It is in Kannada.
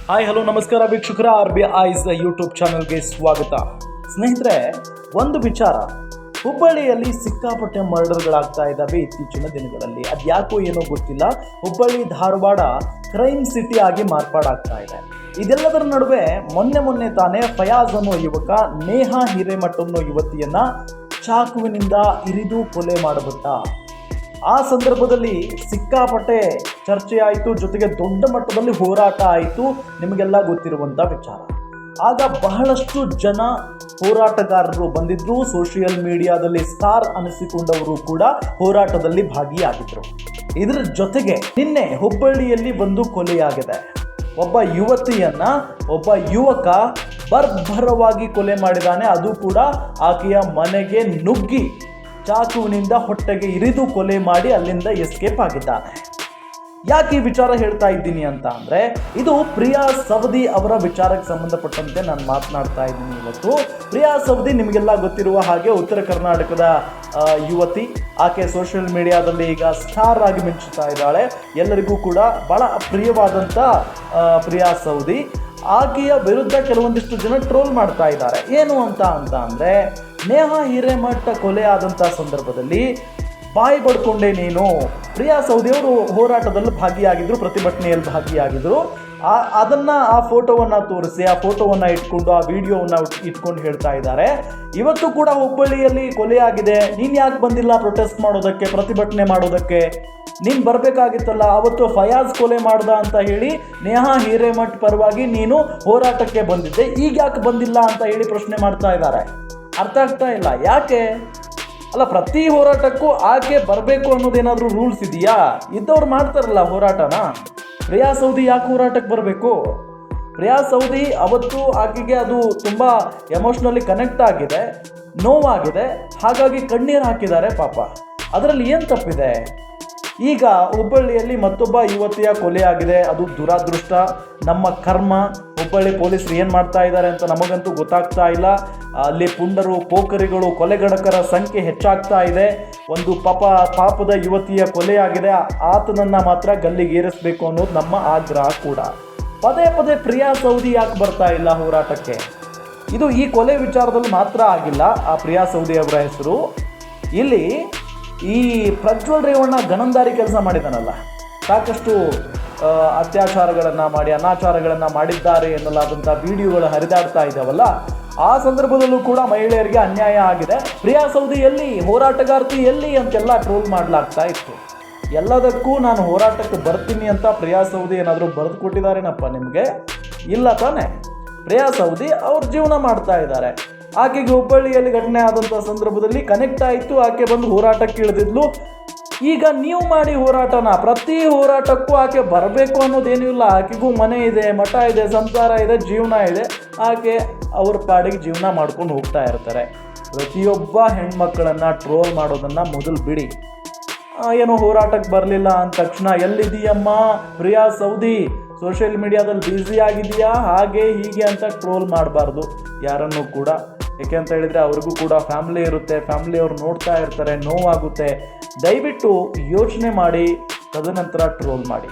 ಹಾಯ್ ಹಲೋ ನಮಸ್ಕಾರ ವೀಕ್ಷಕರ, RBI's ಯೂಟ್ಯೂಬ್ ಚಾನಲ್ಗೆ ಸ್ವಾಗತ. ಸ್ನೇಹಿತರೆ, ಒಂದು ವಿಚಾರ, ಹುಬ್ಬಳ್ಳಿಯಲ್ಲಿ ಸಿಕ್ಕಾಪಟ್ಟೆ ಮರ್ಡರ್ಗಳಾಗ್ತಾ ಇದ್ದಾವೆ ಇತ್ತೀಚಿನ ದಿನಗಳಲ್ಲಿ. ಅದ್ಯಾಕೋ ಏನೋ ಗೊತ್ತಿಲ್ಲ, ಹುಬ್ಬಳ್ಳಿ ಧಾರವಾಡ ಕ್ರೈಮ್ ಸಿಟಿ ಆಗಿ ಮಾರ್ಪಾಡಾಗ್ತಾ ಇದೆ. ಇದೆಲ್ಲದರ ನಡುವೆ ಮೊನ್ನೆ ತಾನೇ ಫಯಾಜ್ ಅನ್ನೋ ಯುವಕ ನೇಹಾ ಹಿರೇಮಠ ಅನ್ನೋ ಯುವತಿಯನ್ನ ಚಾಕುವಿನಿಂದ ಇರಿದು ಕೊಲೆ ಮಾಡಿಬಿಟ್ಟ. ಆ ಸಂದರ್ಭದಲ್ಲಿ ಸಿಕ್ಕಾಪಟ್ಟೆ ಚರ್ಚೆ ಆಯಿತು, ಜೊತೆಗೆ ದೊಡ್ಡ ಮಟ್ಟದಲ್ಲಿ ಹೋರಾಟ ಆಯಿತು, ನಿಮಗೆಲ್ಲ ಗೊತ್ತಿರುವಂಥ ವಿಚಾರ. ಆಗ ಬಹಳಷ್ಟು ಜನ ಹೋರಾಟಗಾರರು ಬಂದಿದ್ರು, ಸೋಷಿಯಲ್ ಮೀಡಿಯಾದಲ್ಲಿ ಸ್ಟಾರ್ ಅನಿಸಿಕೊಂಡವರು ಕೂಡ ಹೋರಾಟದಲ್ಲಿ ಭಾಗಿಯಾಗಿದ್ರು. ಇದರ ಜೊತೆಗೆ ನಿನ್ನೆ ಹುಬ್ಬಳ್ಳಿಯಲ್ಲಿ ಒಂದು ಕೊಲೆಯಾಗಿದೆ. ಒಬ್ಬ ಯುವತಿಯನ್ನ ಒಬ್ಬ ಯುವಕ ಬರ್ಬರವಾಗಿ ಕೊಲೆ ಮಾಡಿದ್ದಾನೆ. ಅದು ಕೂಡ ಆಕೆಯ ಮನೆಗೆ ನುಗ್ಗಿ ಚಾಕುವಿನಿಂದ ಹೊಟ್ಟೆಗೆ ಇರಿದು ಕೊಲೆ ಮಾಡಿ ಅಲ್ಲಿಂದ ಎಸ್ಕೇಪ್ ಆಗಿದ್ದಾನೆ. ಯಾಕೆ ಈ ವಿಚಾರ ಹೇಳ್ತಾ ಇದ್ದೀನಿ ಅಂತ ಅಂದರೆ, ಇದು ಪ್ರಿಯಾ ಸವದಿ ಅವರ ವಿಚಾರಕ್ಕೆ ಸಂಬಂಧಪಟ್ಟಂತೆ ನಾನು ಮಾತನಾಡ್ತಾ ಇದ್ದೀನಿ ಇವತ್ತು. ಪ್ರಿಯಾ ಸವದಿ ನಿಮಗೆಲ್ಲ ಗೊತ್ತಿರುವ ಹಾಗೆ ಉತ್ತರ ಕರ್ನಾಟಕದ ಯುವತಿ. ಆಕೆ ಸೋಷಿಯಲ್ ಮೀಡಿಯಾದಲ್ಲಿ ಈಗ ಸ್ಟಾರ್ ಆಗಿ ಮಿಂಚುತ್ತಾ ಇದ್ದಾಳೆ. ಎಲ್ಲರಿಗೂ ಕೂಡ ಬಹಳ ಪ್ರಿಯವಾದಂಥ ಪ್ರಿಯಾ ಸವದಿ. ಆಕೆಯ ವಿರುದ್ಧ ಕೆಲವೊಂದಿಷ್ಟು ಜನ ಟ್ರೋಲ್ ಮಾಡ್ತಾ ಇದ್ದಾರೆ. ಏನು ಅಂತ ಅಂದರೆ, ನೇಹಾ ಹಿರೇಮಠ ಕೊಲೆ ಆದಂಥ ಸಂದರ್ಭದಲ್ಲಿ ಬಾಯಿ ಬಡ್ಕೊಂಡೆ ನೀನು. ಪ್ರಿಯಾ ಸವದಿಯವರು ಹೋರಾಟದಲ್ಲಿ ಭಾಗಿಯಾಗಿದ್ದರು, ಪ್ರತಿಭಟನೆಯಲ್ಲಿ ಭಾಗಿಯಾಗಿದ್ದರು. ಆ ಫೋಟೋವನ್ನು ತೋರಿಸಿ, ಆ ಫೋಟೋವನ್ನು ಇಟ್ಕೊಂಡು, ಆ ವಿಡಿಯೋವನ್ನು ಇಟ್ಕೊಂಡು ಹೇಳ್ತಾ ಇದ್ದಾರೆ, ಇವತ್ತು ಕೂಡ ಹುಬ್ಬಳ್ಳಿಯಲ್ಲಿ ಕೊಲೆ ಆಗಿದೆ, ನೀನು ಯಾಕೆ ಬಂದಿಲ್ಲ ಪ್ರೊಟೆಸ್ಟ್ ಮಾಡೋದಕ್ಕೆ, ಪ್ರತಿಭಟನೆ ಮಾಡೋದಕ್ಕೆ? ನೀನು ಬರಬೇಕಾಗಿತ್ತಲ್ಲ, ಅವತ್ತು ಫಯಾಜ್ ಕೊಲೆ ಮಾಡ್ದ ಅಂತ ಹೇಳಿ ನೇಹಾ ಹಿರೇಮಠ ಪರವಾಗಿ ನೀನು ಹೋರಾಟಕ್ಕೆ ಬಂದಿದ್ದೆ, ಈಗ ಯಾಕೆ ಬಂದಿಲ್ಲ ಅಂತ ಹೇಳಿ ಪ್ರಶ್ನೆ ಮಾಡ್ತಾ ಇದ್ದಾರೆ. ಅರ್ಥ ಆಗ್ತಾ ಇಲ್ಲ ಯಾಕೆ? ಅಲ್ಲ, ಪ್ರತಿ ಹೋರಾಟಕ್ಕೂ ಆಕೆ ಬರಬೇಕು ಅನ್ನೋದೇನಾದರೂ ರೂಲ್ಸ್ ಇದೆಯಾ? ಇದ್ದವ್ರು ಮಾಡ್ತಾರಲ್ಲ ಹೋರಾಟನ. ಪ್ರಿಯಾ ಸವದಿ ಯಾಕೆ ಹೋರಾಟಕ್ಕೆ ಬರಬೇಕು? ಪ್ರಿಯಾ ಸವದಿ ಅವತ್ತು ಆಕೆಗೆ ಅದು ತುಂಬ ಎಮೋಷ್ನಲಿ ಕನೆಕ್ಟ್ ಆಗಿದೆ, ನೋವಾಗಿದೆ, ಹಾಗಾಗಿ ಕಣ್ಣೀರು ಹಾಕಿದ್ದಾರೆ ಪಾಪ. ಅದರಲ್ಲಿ ಏನು ತಪ್ಪಿದೆ? ಈಗ ಹುಬ್ಬಳ್ಳಿಯಲ್ಲಿ ಮತ್ತೊಬ್ಬ ಯುವತಿಯ ಕೊಲೆ ಆಗಿದೆ. ಅದು ದುರಾದೃಷ್ಟ, ನಮ್ಮ ಕರ್ಮ. ಹುಬ್ಬಳ್ಳಿ ಪೊಲೀಸರು ಏನು ಮಾಡ್ತಾ ಇದ್ದಾರೆ ಅಂತ ನಮಗಂತೂ ಗೊತ್ತಾಗ್ತಾ ಇಲ್ಲ. ಅಲ್ಲಿ ಪುಂಡರು, ಪೋಖರಿಗಳು, ಕೊಲೆಗಡಕರ ಸಂಖ್ಯೆ ಹೆಚ್ಚಾಗ್ತಾ ಇದೆ. ಒಂದು ಪಾಪದ ಯುವತಿಯ ಕೊಲೆಯಾಗಿದೆ, ಆತನನ್ನು ಮಾತ್ರ ಗಲ್ಲಿಗೇರಿಸಬೇಕು ಅನ್ನೋದು ನಮ್ಮ ಆಗ್ರಹ ಕೂಡ. ಪದೇ ಪ್ರಿಯಾ ಸವದಿ ಯಾಕೆ ಬರ್ತಾ ಇಲ್ಲ ಹೋರಾಟಕ್ಕೆ? ಇದು ಈ ಕೊಲೆ ವಿಚಾರದಲ್ಲಿ ಮಾತ್ರ ಆಗಿಲ್ಲ. ಆ ಪ್ರಿಯಾ ಸವದಿ ಅವರ ಹೆಸರು ಇಲ್ಲಿ ಈ ಪ್ರಜ್ವಲ್ ರೇವಣ್ಣ ಗಣಂದಾರಿ ಕೆಲಸ ಮಾಡಿದ್ದಾನಲ್ಲ, ಸಾಕಷ್ಟು ಅತ್ಯಾಚಾರಗಳನ್ನು ಮಾಡಿ, ಅನಾಚಾರಗಳನ್ನು ಮಾಡಿದ್ದಾರೆ ಎನ್ನಲಾದಂಥ ವಿಡಿಯೋಗಳು ಹರಿದಾಡ್ತಾ ಇದ್ದಾವಲ್ಲ, ಆ ಸಂದರ್ಭದಲ್ಲೂ ಕೂಡ ಮಹಿಳೆಯರಿಗೆ ಅನ್ಯಾಯ ಆಗಿದೆ. ಪ್ರಿಯಾ ಸವದಿ ಎಲ್ಲಿ, ಹೋರಾಟಗಾರ್ತಿ ಎಲ್ಲಿ ಅಂತೆಲ್ಲ ಟ್ರೋಲ್ ಮಾಡಲಾಗ್ತಾ ಇತ್ತು. ಎಲ್ಲದಕ್ಕೂ ನಾನು ಹೋರಾಟಕ್ಕೆ ಬರ್ತೀನಿ ಅಂತ ಪ್ರಿಯಾ ಸವದಿ ಏನಾದರೂ ಬರೆದು ಕೊಟ್ಟಿದ್ದಾರೇನಪ್ಪ ನಿಮಗೆ? ಇಲ್ಲ ತಾನೆ. ಪ್ರಿಯಾ ಸವದಿ ಅವ್ರ ಜೀವನ ಮಾಡ್ತಾ ಇದ್ದಾರೆ. ಆಕೆಗೆ ಹುಬ್ಬಳ್ಳಿಯಲ್ಲಿ ಘಟನೆ ಆದಂಥ ಸಂದರ್ಭದಲ್ಲಿ ಕನೆಕ್ಟ್ ಆಯಿತು, ಆಕೆ ಬಂದು ಹೋರಾಟಕ್ಕೆ ಇಳಿದಿದ್ಲು. ಈಗ ನೀವು ಮಾಡಿ ಹೋರಾಟನ, ಪ್ರತಿ ಹೋರಾಟಕ್ಕೂ ಆಕೆ ಬರಬೇಕು ಅನ್ನೋದೇನೂ ಇಲ್ಲ. ಆಕೆಗೂ ಮನೆ ಇದೆ, ಮಠ ಇದೆ, ಸಂಸಾರ ಇದೆ, ಜೀವನ ಇದೆ. ಆಕೆ ಅವ್ರ ಪಾಡಿಗೆ ಜೀವನ ಮಾಡ್ಕೊಂಡು ಹೋಗ್ತಾ ಇರ್ತಾರೆ. ಪ್ರತಿಯೊಬ್ಬ ಹೆಣ್ಮಕ್ಕಳನ್ನು ಟ್ರೋಲ್ ಮಾಡೋದನ್ನು ಮೊದಲು ಬಿಡಿ. ಏನೋ ಹೋರಾಟಕ್ಕೆ ಬರಲಿಲ್ಲ ಅಂದ ತಕ್ಷಣ ಎಲ್ಲಿದೆಯಮ್ಮ ಪ್ರಿಯಾ ಸವದಿ, ಸೋಷಿಯಲ್ ಮೀಡಿಯಾದಲ್ಲಿ ಬ್ಯುಸಿ ಆಗಿದೆಯಾ, ಹಾಗೆ ಹೀಗೆ ಅಂತ ಟ್ರೋಲ್ ಮಾಡಬಾರ್ದು ಯಾರನ್ನೂ ಕೂಡ. ಏಕೆ ಅಂತ ಹೇಳಿದರೆ ಅವ್ರಿಗೂ ಕೂಡ ಫ್ಯಾಮಿಲಿ ಇರುತ್ತೆ, ಫ್ಯಾಮಿಲಿಯವ್ರು ನೋಡ್ತಾ ಇರ್ತಾರೆ, ನೋವಾಗುತ್ತೆ. ದಯವಿಟ್ಟು ಯೋಚನೆ ಮಾಡಿ ತದನಂತರ ಟ್ರೋಲ್ ಮಾಡಿ.